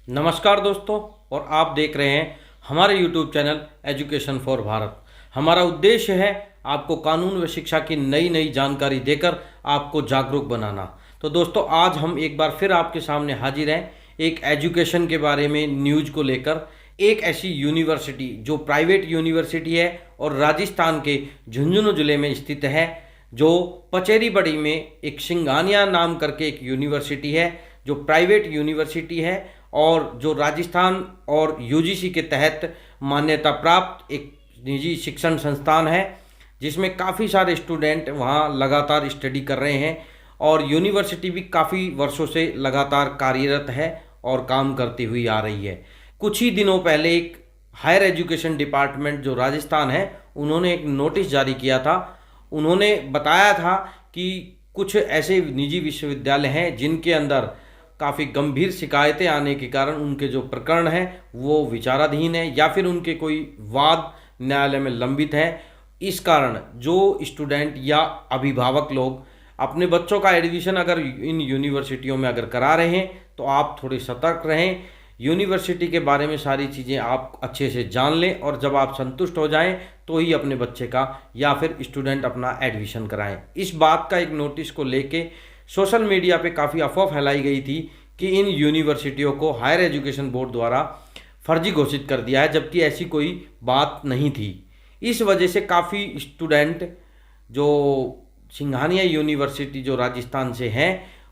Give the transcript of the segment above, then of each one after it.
नमस्कार दोस्तों, और आप देख रहे हैं हमारे YouTube channel education for Bharat. हमारा उद्देश्य है आपको कानून व शिक्षा की नई नई जानकारी देकर आपको जागरूक बनाना। तो दोस्तों, आज हम एक बार फिर आपके सामने हाजिर हैं एक एजुकेशन के बारे में न्यूज को लेकर। एक ऐसी यूनिवर्सिटी जो प्राइवेट यूनिवर्सिटी है और राजस्थान के झुंझुनू जिले में स्थित है, जो पचेरी बड़ी में एक सिंघानिया नाम करके एक यूनिवर्सिटी है, जो प्राइवेट यूनिवर्सिटी है और जो राजस्थान और यूजीसी के तहत मान्यता प्राप्त एक निजी शिक्षण संस्थान है, जिसमें काफ़ी सारे स्टूडेंट वहाँ लगातार स्टडी कर रहे हैं। और यूनिवर्सिटी भी काफ़ी वर्षों से लगातार कार्यरत है और काम करती हुई आ रही है। कुछ ही दिनों पहले एक हायर एजुकेशन डिपार्टमेंट जो राजस्थान है, उन्होंने एक नोटिस जारी किया था। उन्होंने बताया था कि कुछ ऐसे निजी विश्वविद्यालय हैं जिनके अंदर काफ़ी गंभीर शिकायतें आने के कारण उनके जो प्रकरण हैं वो विचाराधीन है या फिर उनके कोई वाद न्यायालय में लंबित है। इस कारण जो स्टूडेंट या अभिभावक लोग अपने बच्चों का एडमिशन अगर इन यूनिवर्सिटियों में अगर करा रहे हैं तो आप थोड़े सतर्क रहें। यूनिवर्सिटी के बारे में सारी चीज़ें आप अच्छे से जान लें और जब आप संतुष्ट हो जाएं तो ही अपने बच्चे का या फिर स्टूडेंट अपना एडमिशन कराएं। इस बात का एक नोटिस को लेके सोशल मीडिया पे काफ़ी अफवाह फैलाई गई थी कि इन यूनिवर्सिटियों को हायर एजुकेशन बोर्ड द्वारा फर्जी घोषित कर दिया है, जबकि ऐसी कोई बात नहीं थी। इस वजह से काफ़ी स्टूडेंट जो सिंघानिया यूनिवर्सिटी जो राजस्थान से हैं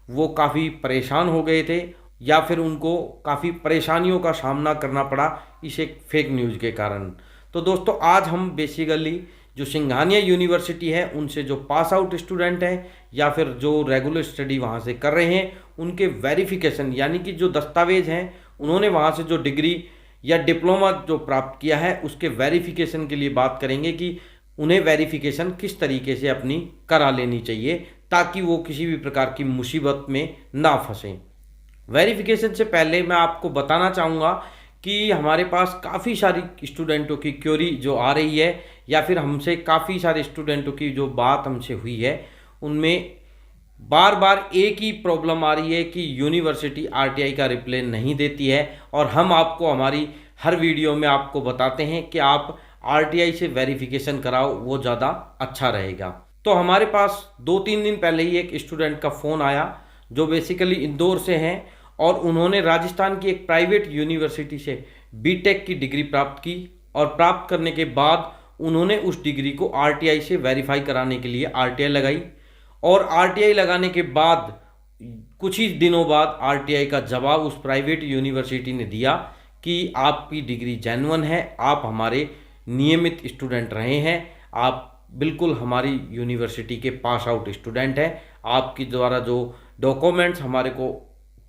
वो काफ़ी परेशान हो गए थे या फिर उनको काफ़ी परेशानियों का सामना करना पड़ा इस एक फेक न्यूज़ के कारण। तो दोस्तों, आज हम बेसिकली जो सिंघानिया यूनिवर्सिटी है उनसे जो पास आउट स्टूडेंट हैं या फिर जो रेगुलर स्टडी वहाँ से कर रहे हैं उनके वेरिफिकेशन यानी कि जो दस्तावेज हैं, उन्होंने वहाँ से जो डिग्री या डिप्लोमा जो प्राप्त किया है उसके वेरिफिकेशन के लिए बात करेंगे कि उन्हें वेरिफिकेशन किस तरीके से अपनी करा लेनी चाहिए ताकि वो किसी भी प्रकार की मुसीबत में ना फंसें। वेरिफिकेशन से पहले मैं आपको बताना चाहूँगा कि हमारे पास काफ़ी सारी स्टूडेंटों की क्वेरी जो आ रही है या फिर हमसे काफ़ी सारे स्टूडेंटों की जो बात हमसे हुई है, उनमें बार बार एक ही प्रॉब्लम आ रही है कि यूनिवर्सिटी आरटीआई का रिप्लाई नहीं देती है। और हम आपको हमारी हर वीडियो में आपको बताते हैं कि आप आरटीआई से वेरिफिकेशन कराओ, वो ज़्यादा अच्छा रहेगा। तो हमारे पास 2-3 दिन पहले ही एक स्टूडेंट का फ़ोन आया जो बेसिकली इंदौर से हैं और उन्होंने राजस्थान की एक प्राइवेट यूनिवर्सिटी से बीटेक की डिग्री प्राप्त की और प्राप्त करने के बाद उन्होंने उस डिग्री को आरटीआई से वेरीफाई कराने के लिए आरटीआई लगाई। और आरटीआई लगाने के बाद कुछ ही दिनों बाद आरटीआई का जवाब उस प्राइवेट यूनिवर्सिटी ने दिया कि आपकी डिग्री जेन्युइन है, आप हमारे नियमित स्टूडेंट रहे हैं, आप बिल्कुल हमारी यूनिवर्सिटी के पास आउट स्टूडेंट हैं, आपके द्वारा जो डॉक्यूमेंट्स हमारे को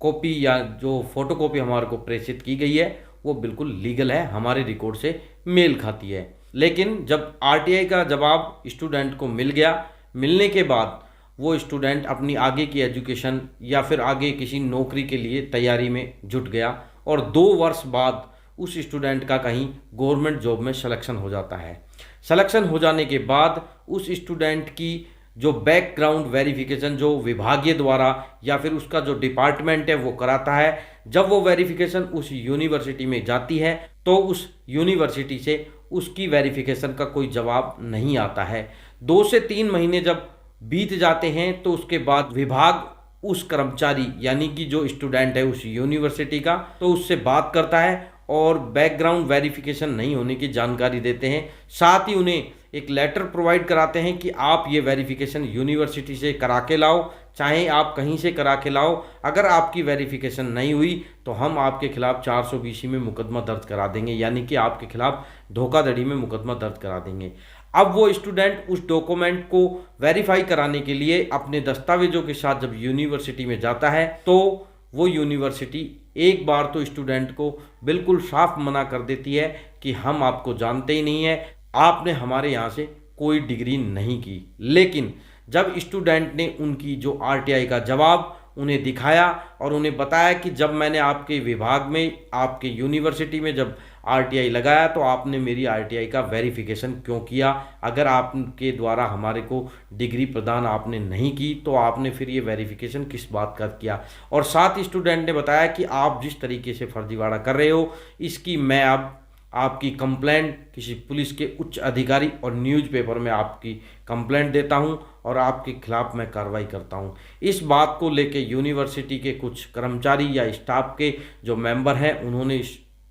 कॉपी या जो फोटोकॉपी हमारे को प्रेषित की गई है वो बिल्कुल लीगल है, हमारे रिकॉर्ड से मेल खाती है। लेकिन जब आरटीआई का जवाब स्टूडेंट को मिल गया, मिलने के बाद वो स्टूडेंट अपनी आगे की एजुकेशन या फिर आगे किसी नौकरी के लिए तैयारी में जुट गया और 2 वर्ष बाद उस स्टूडेंट का कहीं गवर्नमेंट जॉब में सिलेक्शन हो जाता है। सिलेक्शन हो जाने के बाद उस स्टूडेंट की जो बैकग्राउंड वेरिफिकेशन जो विभागीय द्वारा या फिर उसका जो डिपार्टमेंट है वो कराता है, जब वो वेरिफिकेशन उस यूनिवर्सिटी में जाती है तो उस यूनिवर्सिटी से उसकी वेरिफिकेशन का कोई जवाब नहीं आता है। 2 से 3 महीने जब बीत जाते हैं तो उसके बाद विभाग उस कर्मचारी यानी कि जो स्टूडेंट है उस यूनिवर्सिटी का, तो उससे बात करता है और बैकग्राउंड वेरिफिकेशन नहीं होने की जानकारी देते हैं। साथ ही उन्हें एक लेटर प्रोवाइड कराते हैं कि आप ये वेरिफिकेशन यूनिवर्सिटी से करा के लाओ, चाहे आप कहीं से करा के लाओ। अगर आपकी वेरिफिकेशन नहीं हुई तो हम आपके खिलाफ 420 में मुकदमा दर्ज करा देंगे, यानी कि आपके खिलाफ धोखाधड़ी में मुकदमा दर्ज करा देंगे। अब वो स्टूडेंट उस डॉक्यूमेंट को वेरीफाई कराने के लिए अपने दस्तावेजों के साथ जब यूनिवर्सिटी में जाता है तो वो यूनिवर्सिटी एक बार तो स्टूडेंट को बिल्कुल साफ मना कर देती है कि हम आपको जानते ही नहीं है, आपने हमारे यहाँ से कोई डिग्री नहीं की। लेकिन जब स्टूडेंट ने उनकी जो आरटीआई का जवाब उन्हें दिखाया और उन्हें बताया कि जब मैंने आपके विभाग में, आपके यूनिवर्सिटी में जब आरटीआई लगाया तो आपने मेरी आरटीआई का वेरिफिकेशन क्यों किया। अगर आपके द्वारा हमारे को डिग्री प्रदान आपने नहीं की तो आपने फिर ये वेरिफिकेशन किस बात का किया। और साथ ही स्टूडेंट ने बताया कि आप जिस तरीके से फर्जीवाड़ा कर रहे हो, इसकी मैं अब आपकी कंप्लेंट किसी पुलिस के उच्च अधिकारी और न्यूज़पेपर में आपकी कंप्लेंट देता हूं और आपके खिलाफ मैं कार्रवाई करता हूं। इस बात को लेके यूनिवर्सिटी के कुछ कर्मचारी या स्टाफ के जो मेंबर हैं उन्होंने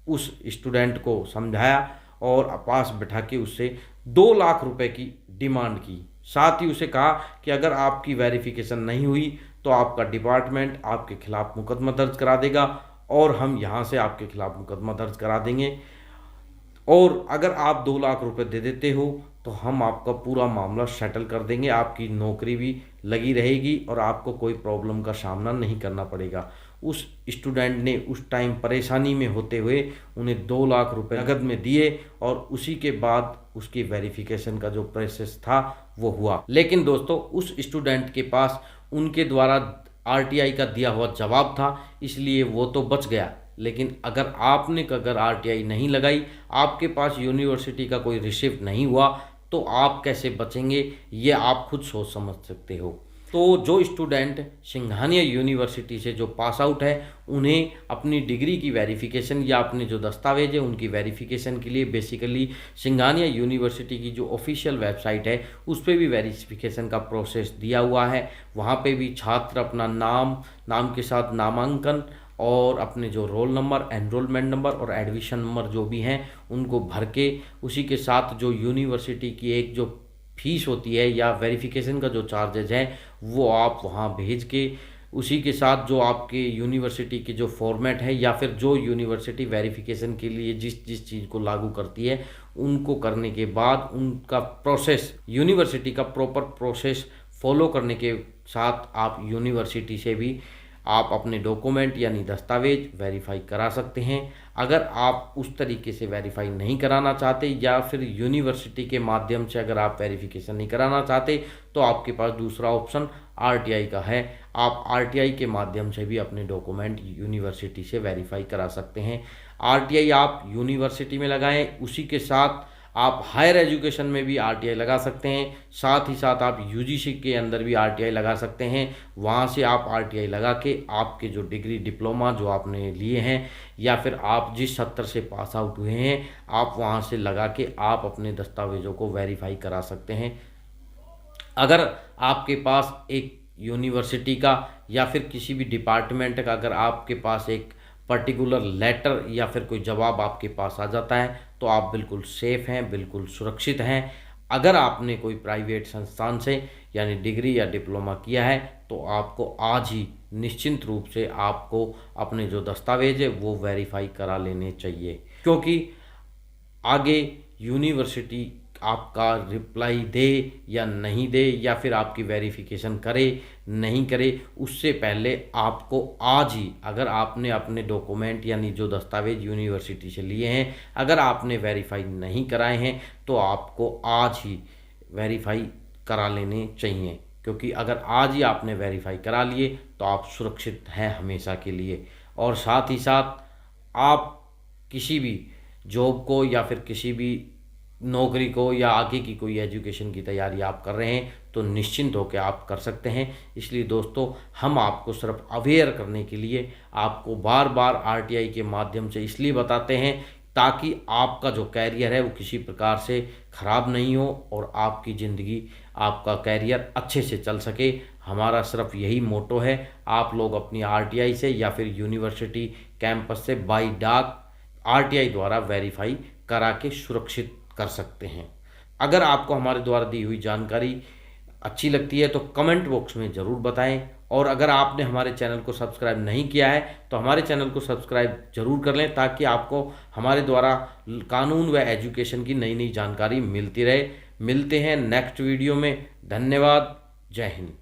उस स्टूडेंट को समझाया और पास बैठा के उससे 2 लाख रुपए की डिमांड की। साथ ही उसे कहा कि अगर आपकी वेरिफिकेशन नहीं हुई तो आपका डिपार्टमेंट आपके खिलाफ मुकदमा दर्ज करा देगा और हम यहाँ से आपके खिलाफ मुकदमा दर्ज करा देंगे, और अगर आप 2 लाख रुपए दे देते हो तो हम आपका पूरा मामला सेटल कर देंगे, आपकी नौकरी भी लगी रहेगी और आपको कोई प्रॉब्लम का सामना नहीं करना पड़ेगा। उस स्टूडेंट ने उस टाइम परेशानी में होते हुए उन्हें 2 लाख रुपए नकद में दिए और उसी के बाद उसकी वेरिफिकेशन का जो प्रोसेस था वो हुआ। लेकिन दोस्तों उस स्टूडेंट के पास उनके द्वारा आरटीआई का दिया हुआ जवाब था, इसलिए वो तो बच गया। लेकिन अगर आरटीआई नहीं लगाई, आपके पास यूनिवर्सिटी का कोई रिसीप्ट नहीं हुआ तो आप कैसे बचेंगे, ये आप खुद सोच समझ सकते हो। तो जो स्टूडेंट सिंघानिया यूनिवर्सिटी से जो पास आउट है उन्हें अपनी डिग्री की वेरिफिकेशन या अपने जो दस्तावेज है उनकी वेरिफिकेशन के लिए बेसिकली सिंघानिया यूनिवर्सिटी की जो ऑफिशियल वेबसाइट है उस पर भी वेरिफिकेशन का प्रोसेस दिया हुआ है। वहाँ पे भी छात्र अपना नाम के साथ नामांकन और अपने जो रोल नंबर, एनरोलमेंट नंबर और एडमिशन नंबर जो भी हैं उनको भर के, उसी के साथ जो यूनिवर्सिटी की एक जो फीस होती है या वेरिफिकेशन का जो चार्जेज है वो आप वहाँ भेज के, उसी के साथ जो आपके यूनिवर्सिटी की जो फॉर्मेट है या फिर जो यूनिवर्सिटी वेरिफिकेशन के लिए जिस चीज़ को लागू करती है उनको करने के बाद उनका प्रोसेस, यूनिवर्सिटी का प्रॉपर प्रोसेस फॉलो करने के साथ आप यूनिवर्सिटी से भी आप अपने डॉक्यूमेंट यानी दस्तावेज वेरीफाई करा सकते हैं। अगर आप उस तरीके से वेरीफाई नहीं कराना चाहते या फिर यूनिवर्सिटी के माध्यम से अगर आप वेरिफिकेशन नहीं कराना चाहते तो आपके पास दूसरा ऑप्शन आरटीआई का है। आप आरटीआई के माध्यम से भी अपने डॉक्यूमेंट यूनिवर्सिटी से वेरीफाई करा सकते हैं। आरटीआई आप यूनिवर्सिटी में लगाएं, उसी के साथ आप हायर एजुकेशन में भी आरटीआई लगा सकते हैं, साथ ही साथ आप यूजीसी के अंदर भी आरटीआई लगा सकते हैं। वहाँ से आप आरटीआई लगा के आपके जो डिग्री डिप्लोमा जो आपने लिए हैं या फिर आप जिस सत्र से पास आउट हुए हैं आप वहाँ से लगा के आप अपने दस्तावेज़ों को वेरीफाई करा सकते हैं। अगर आपके पास एक यूनिवर्सिटी का या फिर किसी भी डिपार्टमेंट का अगर आपके पास एक पर्टिकुलर लेटर या फिर कोई जवाब आपके पास आ जाता है तो आप बिल्कुल सेफ़ हैं, बिल्कुल सुरक्षित हैं। अगर आपने कोई प्राइवेट संस्थान से यानी डिग्री या डिप्लोमा किया है तो आपको आज ही निश्चिंत रूप से आपको अपने जो दस्तावेज है वो वेरीफाई करा लेने चाहिए, क्योंकि आगे यूनिवर्सिटी आपका रिप्लाई दे या नहीं दे या फिर आपकी वेरिफिकेशन करे नहीं करे उससे पहले आपको आज ही, अगर आपने अपने डॉक्यूमेंट यानी जो दस्तावेज यूनिवर्सिटी से लिए हैं अगर आपने वेरीफाई नहीं कराए हैं तो आपको आज ही वेरीफाई करा लेने चाहिए, क्योंकि अगर आज ही आपने वेरीफाई करा लिए तो आप सुरक्षित हैं हमेशा के लिए। और साथ ही साथ आप किसी भी जॉब को या फिर किसी भी नौकरी को या आगे की कोई एजुकेशन की तैयारी आप कर रहे हैं तो निश्चिंत होकर आप कर सकते हैं। इसलिए दोस्तों हम आपको सिर्फ अवेयर करने के लिए आपको बार बार आरटीआई के माध्यम से इसलिए बताते हैं ताकि आपका जो कैरियर है वो किसी प्रकार से ख़राब नहीं हो और आपकी ज़िंदगी, आपका कैरियर अच्छे से चल सके। हमारा सिर्फ यही मोटो है। आप लोग अपनी आरटीआई से या फिर यूनिवर्सिटी कैंपस से बाई डाक आरटीआई द्वारा वेरीफाई करा के सुरक्षित कर सकते हैं। अगर आपको हमारे द्वारा दी हुई जानकारी अच्छी लगती है तो कमेंट बॉक्स में ज़रूर बताएं, और अगर आपने हमारे चैनल को सब्सक्राइब नहीं किया है तो हमारे चैनल को सब्सक्राइब जरूर कर लें ताकि आपको हमारे द्वारा कानून व एजुकेशन की नई नई जानकारी मिलती रहे। मिलते हैं नेक्स्ट वीडियो में। धन्यवाद। जय हिंद।